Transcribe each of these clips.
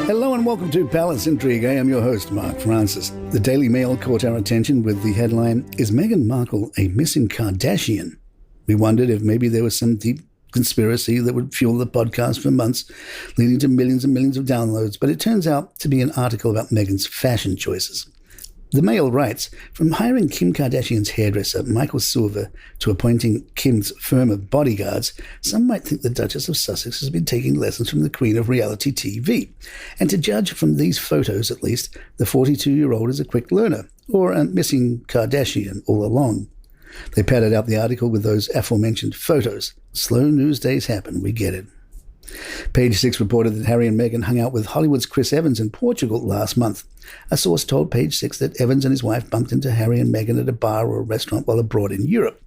Hello and welcome to Palace Intrigue. I am your host, Mark Francis. The Daily Mail caught our attention with the headline, "Is Meghan Markle a missing Kardashian?" We wondered if maybe there was some deep conspiracy that would fuel the podcast for months, leading to millions and millions of downloads, but it turns out to be an article about Meghan's fashion choices. The Mail writes, from hiring Kim Kardashian's hairdresser, Michael Silver, to appointing Kim's firm of bodyguards, some might think the Duchess of Sussex has been taking lessons from the Queen of reality TV. And to judge from these photos, at least, the 42-year-old is a quick learner, or a missing Kardashian all along. They padded out the article with those aforementioned photos. Slow news days happen, we get it. Page 6 reported that Harry and Meghan hung out with Hollywood's Chris Evans in Portugal last month. A source told Page 6 that Evans and his wife bumped into Harry and Meghan at a bar or a restaurant while abroad in Europe.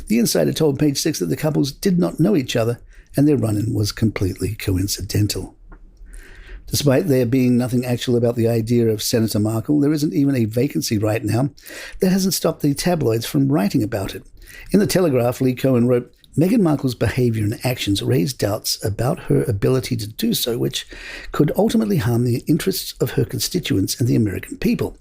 The insider told Page 6 that the couples did not know each other and their run-in was completely coincidental. Despite there being nothing actual about the idea of Senator Markle, there isn't even a vacancy right now. That hasn't stopped the tabloids from writing about it. In The Telegraph, Lee Cohen wrote, Meghan Markle's behaviour and actions raise doubts about her ability to do so, which could ultimately harm the interests of her constituents and the American people.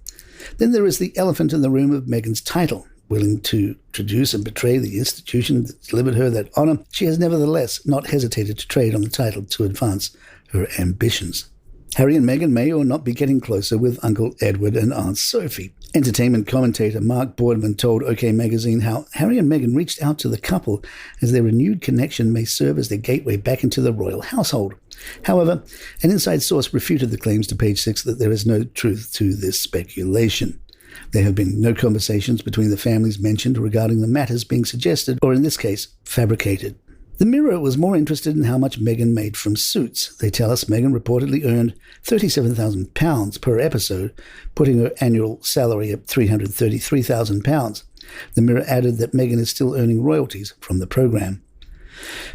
Then there is the elephant in the room of Meghan's title. Willing to traduce and betray the institution that delivered her that honour, she has nevertheless not hesitated to trade on the title to advance her ambitions. Harry and Meghan may or not be getting closer with Uncle Edward and Aunt Sophie. Entertainment commentator Mark Boardman told OK Magazine how Harry and Meghan reached out to the couple as their renewed connection may serve as their gateway back into the royal household. However, an inside source refuted the claims to Page 6 that there is no truth to this speculation. There have been no conversations between the families mentioned regarding the matters being suggested, or in this case, fabricated. The Mirror was more interested in how much Meghan made from Suits. They tell us Meghan reportedly earned £37,000 per episode, putting her annual salary at £333,000. The Mirror added that Meghan is still earning royalties from the programme.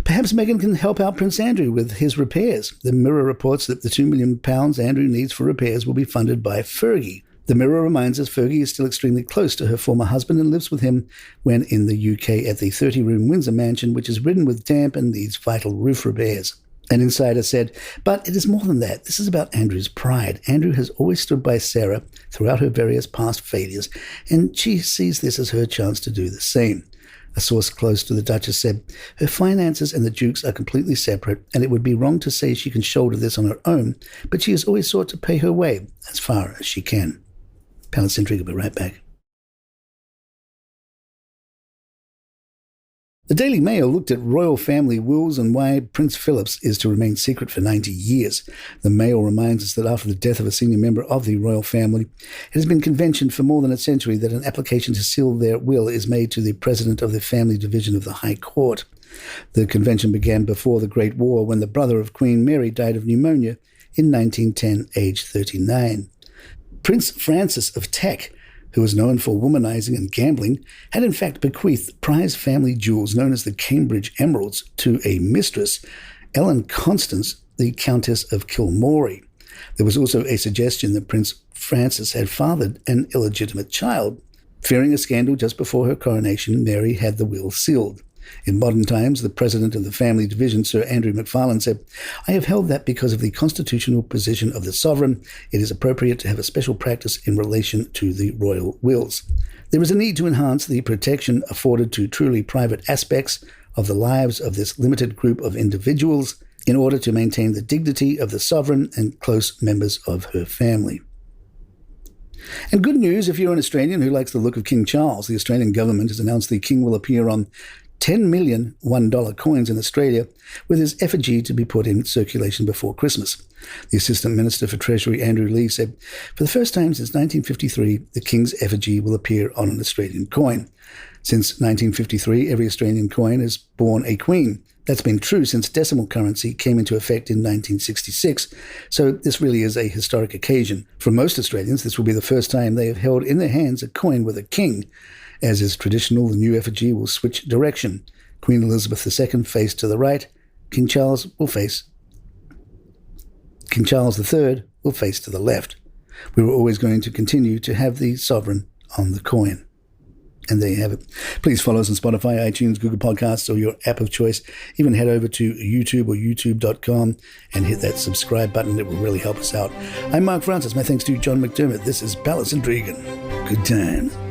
Perhaps Meghan can help out Prince Andrew with his repairs. The Mirror reports that the £2 million Andrew needs for repairs will be funded by Fergie. The Mirror reminds us Fergie is still extremely close to her former husband and lives with him when in the UK at the 30-room Windsor mansion, which is ridden with damp and needs vital roof repairs. An insider said, but it is more than that. This is about Andrew's pride. Andrew has always stood by Sarah throughout her various past failures, and she sees this as her chance to do the same. A source close to the Duchess said, her finances and the Duke's are completely separate, and it would be wrong to say she can shoulder this on her own, but she has always sought to pay her way as far as she can. Palace Intrigue will be right back. The Daily Mail looked at royal family Wils and why Prince Philip's is to remain secret for 90 years. The Mail reminds us that after the death of a senior member of the royal family, it has been convention for more than a century that an application to seal their will is made to the president of the family division of the High Court. The convention began before the Great War when the brother of Queen Mary died of pneumonia in 1910, aged 39. Prince Francis of Teck, who was known for womanizing and gambling, had in fact bequeathed prized family jewels known as the Cambridge Emeralds to a mistress, Ellen Constance, the Countess of Kilmorey. There was also a suggestion that Prince Francis had fathered an illegitimate child. Fearing a scandal just before her coronation, Mary had the will sealed. In modern times, the president of the family division, Sir Andrew McFarlane, said, I have held that because of the constitutional position of the sovereign, it is appropriate to have a special practice in relation to the royal wills. There is a need to enhance the protection afforded to truly private aspects of the lives of this limited group of individuals in order to maintain the dignity of the sovereign and close members of her family. And good news if you're an Australian who likes the look of King Charles. The Australian government has announced the King will appear on 10 million $1 coins in Australia, with his effigy to be put in circulation before Christmas. The Assistant Minister for Treasury, Andrew Lee, said, for the first time since 1953, the King's effigy will appear on an Australian coin. Since 1953, every Australian coin has borne a queen. That's been true since decimal currency came into effect in 1966, so this really is a historic occasion. For most Australians, this will be the first time they have held in their hands a coin with a king. As is traditional, the new effigy will switch direction. Queen Elizabeth II face to the right, King Charles III will face to the left. We were always going to continue to have the sovereign on the coin. And there you have it. Please follow us on Spotify, iTunes, Google Podcasts, or your app of choice. Even head over to YouTube or youtube.com and hit that subscribe button. It will really help us out. I'm Mark Francis. My thanks to John McDermott. This is Palace Intrigue. Good times.